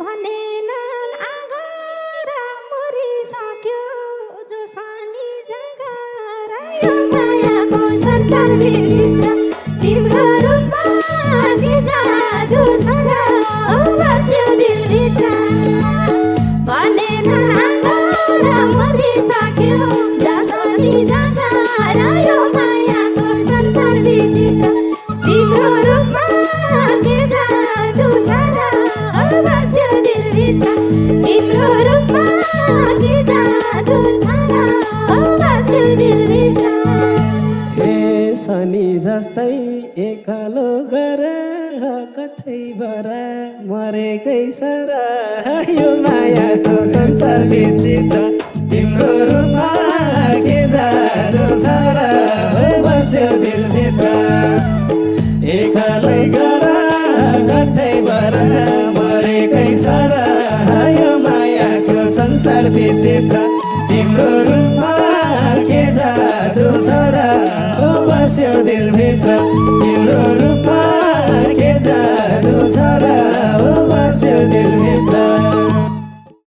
भनेनन् आँगर मरिसक्यो जो सानी जगार यो मायाको संसार विचित्र तिम्रो रूपमा के जादु छ र बस्यो दिलभित्र भनेनन् आँगर मरिसक्यो जो सानी जगार यो मायाको संसार विचित्र तिम्रो रूपमा के जादु छ र बस्यो दिलभित्र तिम्रो रूपमा के जादु छ र बस्यो दिलभित्र हे शनि जस्तै एकालो गर कठैबाट मरेकै सर यो मायाको संसार विचित्र तिम्रो रूपमा के जादु छ र बस्यो दिलभित्र एकालै सर कठैबाट मरेकै सर यो मायाको संसार विचित्र तिम्रो रूपमा के जादु छ र बस्यो दिलभित्र तिम्रो रूपमा